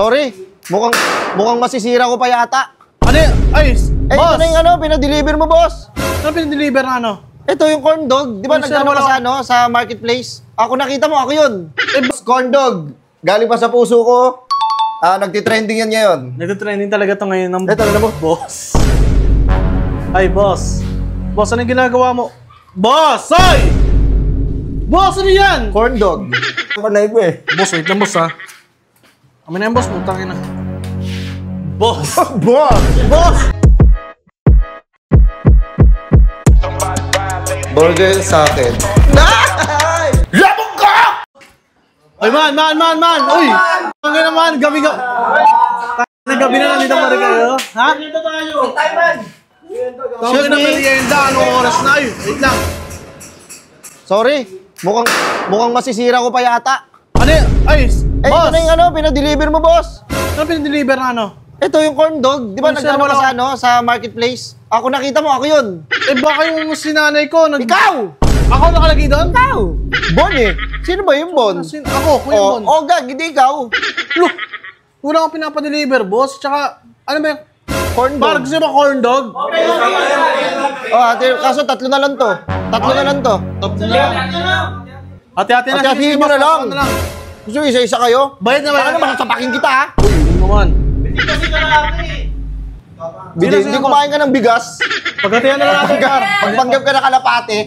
Sorry, mukhang masisira ko pa yata. Ano yun? Ay, Ito boss! na yung pinadeliver mo, boss. Ano pinadeliver na ano? Ito yung corn dog. Di ba nagkano ka sa marketplace? Ako nakita mo, ako yun. Boss, corn dog. Galing pa sa puso ko. Nagtitrending yan ngayon. Nagtitrending talaga to ngayon ng Ito na mo. boss. Ay, boss. Boss, ano yung ginagawa mo? Boss! Ay! Boss, ano yan? Corn dog. Panay ko eh. Boss, wait lang, boss, ha? Amin na yan, boss. Mutangin na. Boss! Boss! Boss! Burger sa akin. Labog ka! Ay, man! Uy! Ang naman, gabi-gabi. Gabi na nandito pa rin kayo. Ha? Dito tayo. Time, man! Tawag na merienda. Anong oras na? Ay, wait lang. Sorry, mukhang masisira ko pa yata. Ano yun? Ay, Ito boss! na yung pinadeliver mo, boss. Ano pinadeliver na ano? Ito yung corn dog. Di ba nagkano ka sa marketplace? Ako nakita mo, ako yun. Eh, baka yung sinanay ko Ikaw! Ako nakalagay doon? Ikaw! Bon eh. Sino ba yung Bon? Ako, Kuya Bon. Gag, hindi ikaw. Look! Wala akong pinapadeliver, boss. Tsaka, ano ba yung... Corn dog. Parang gusto ba corn dog? Kaso tatlo na lang to. Hati-hati na. Hati-hatiin nyo na lang. Gusto nyo isa-isa kayo? Bayad na. Baka naman sasapakin kita, ha? Uy, yun naman. Hindi kumain ka ng bigas. Pagkatihan na lang natin, Par. Pagpanggap ka na kalapate.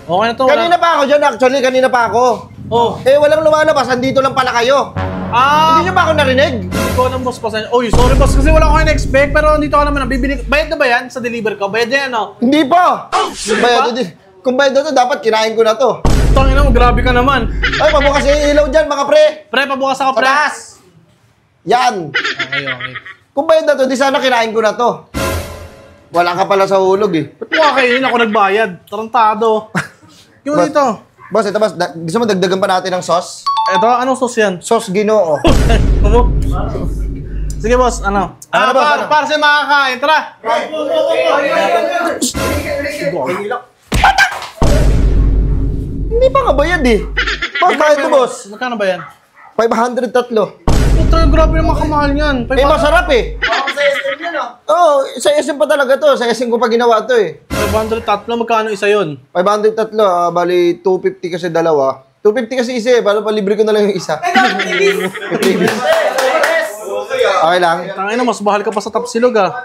Okay na to. Kanina pa ako dyan, actually. Kanina pa ako. Oh. Walang lumalabas. Andito lang pala kayo. Hindi nyo ba ako narinig? Hindi ko alam, boss. Pasensya. Uy, sorry, boss. Kasi wala ko na-expect. Pero dito ka naman. Bayad na ba yan sa deliver ko? Bayad na yan, no? Hindi pa. Kung bayad na to, dapat kinain ko na to. Tangina mo, grabe ka naman. Ay, pabukas yung ilaw dyan, mga pre. Pre, pabukas ako, pre. Taas. Yan. Okay. Kung bayad na to, di sana kinain ko na to. Wala ka pala sa hulog eh. Ba't mo kakainin ako nagbayad? Tarantado. Yung dito. Boss, ito boss, gusto mo dagdagan pa natin ng sauce? Ito, anong sauce yan? Sauce Ginoo. Ano? Sige, boss, ano? Boss, para sa makakain, tara! Hindi pa kabayad eh. Boss, bakit to, boss? Magkano ba yan? 503. Puta, grabe naman kamahal yan. Masarap eh. Sa SM yan sa SM pa talaga to. Sa SM ko pa ginawa to eh. 503, magkano isa yun? 503, bali 250 kasi dalawa. 250 kasi isa eh, para palibre ko na lang yung isa. Okay lang. Tangina, mas mahal ka pa sa Tapsilog, ah.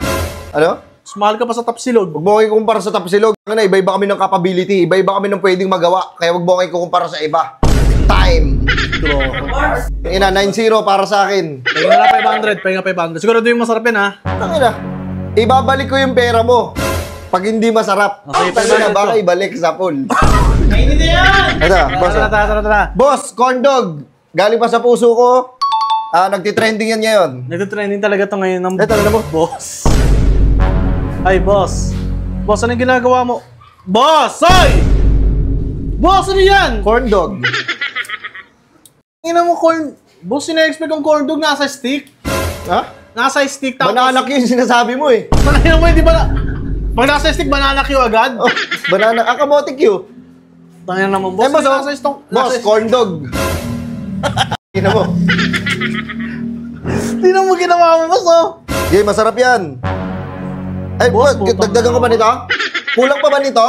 Ano? Mas mahal ka pa sa Tapsilog. Huwag mo kayo kumpara sa Tapsilog. Iba-iba kami ng capability. Iba-iba kami ng pwedeng magawa. Kaya huwag mo kayo kumpara sa iba. Time. Ina, 9-0 para sa akin. Pahinga na 500. Siguro yung masarap yan, ha? Tangina. Ibabalik ko yung pera mo. Pag hindi masarap. Okay, Tangina, baka ibalik sa pool. Kainin na yan! Ito, boss. Tara. Boss, corn dog. Galing pa sa puso ko. Nagtitrending yan ngayon. Nagtitrending talaga to ngayon ng Ito na mo. boss. Ay, boss. Boss, ano yung ginagawa mo? Boss! Ay! Boss, ano yan? Corn dog. Tingnan mo corn... Boss, sina-expect kong corn dog nasa stick. Ha? Nasa stick tapos... Banana Q yung sinasabi mo eh. Banana mo, di ba na... Pag nasa stick, banana Q agad? Oh, banana... kamote Q. Tangina naman, boss. Boss, nasa stock... boss, corn dog. Tingnan mo. Tingnan mo ginawa mo, boss, oh. Okay, masarap yan. Ay, Boss, dagdagan ko ba nito? Kulang pa ba nito?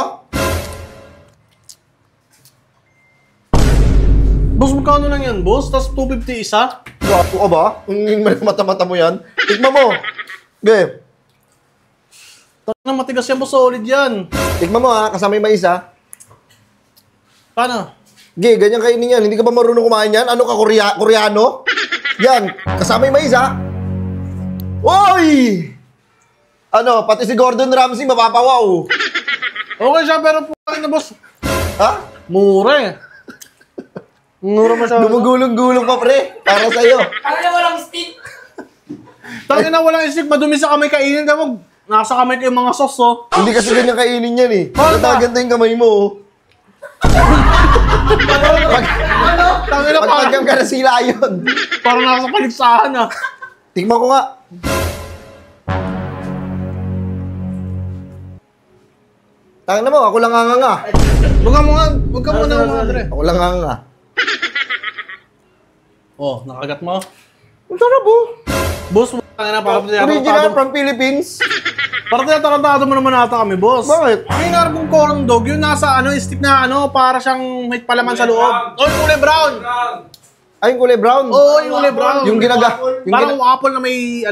Boss, magkano lang yan, boss? Tapos 250 isa? Wapo ka ba? Yung mata-mata mo yan. Tikma mo. Okay. Tangina, matigas yan, boss. Solid yan. Tikma mo ha, kasama yung mais ha. Paano? Okay, ganyan kainin yan. Hindi ka ba marunong kumain yan? Ano ka, Koreano? Yan, kasama yung mais ha. Oy! Ano, pati si Gordon Ramsay mapapawaw. Okay siya, pero p***in na, boss. Ha? Mura eh. Mura masyado. Gumugulong-gulong pa pre, para sa'yo. Parang walang stick. Tangina, walang stick. Madumi sa kamay kainin. Tapos nasa kamay ko yung mga sauce, oh. Hindi kasi ganyan kainin yan eh. Paano ba? Tatagan yung kamay mo. Oh. Tangina, Pagpagam ka na sila yun. parang nasa paligsahan, ah. Tingnan ko nga. Tangina mo, ako lang nga. Huwag ka muna mga Andre. Ako lang nga. Oh, nakagat mo. Ang sarap oh. Boss, putang ina, parang Original from Philippines. parang tinatarantado mo naman ata kami, boss. Bakit? May narabong corn dog, yung nasa stick na para siyang may palaman sa loob. Oh, yung kulay brown. Ay, yung kulay brown. Oo, yung kulay brown. Yung Parang apple na may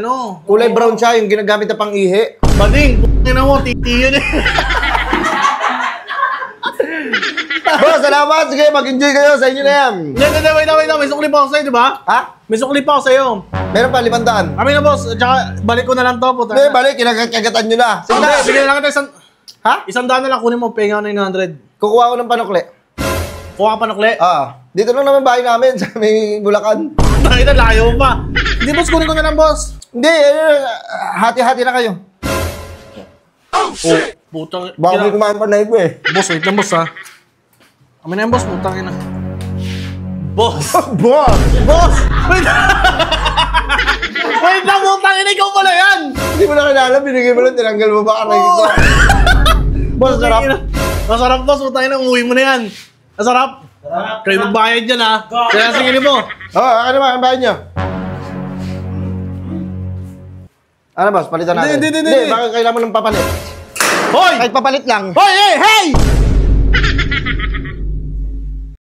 kulay brown siya, yung ginagamit na pang-ihi. Bading, putang mo, titi yun eh. Boss, salamat. Sige, mag-enjoy kayo. Sa inyo na yan. Hindi, wait lang. May sukli pa ako sa'yo, di ba? Ha? May sukli pa ako sa'yo. Meron pa, 500. Kami na, boss. Tsaka, balik ko na lang to, puta. Hindi, balik. Kinagagatan nyo na. Sige na. Sige na lang kita isang... Ha? 100 na lang kunin mo, penga 900. Kukuha ko ng panukli. Kuha ka pa nukli. Dito lang naman bahay namin sa may Bulacan. Nakita, layo mo pa. Hindi, boss, kunin ko na lang, boss. Hindi, hati-hati na kayo. Oh, putang... Baka may kumain pa na ito eh. Boss, wait lang, boss, ha. Kami na yan, boss, putang ina. Boss! Boss! Boss! Wait! Wait lang, putang ina, ikaw pala yan! Hindi mo na kilala, binigay mo lang, tinanggal mo ba karay ko? Boss, sarap. Masarap, boss, putang ina, umuwi mo na yan. Masarap. Kayo magbayad dyan, ha. Kaya singin mo. Ano naman, ang bahay niyo? Ano boss, palitan natin? Hindi. Bakit kailangan mo ng papalit? Hoy! Kahit papalit lang. Hoy, hey!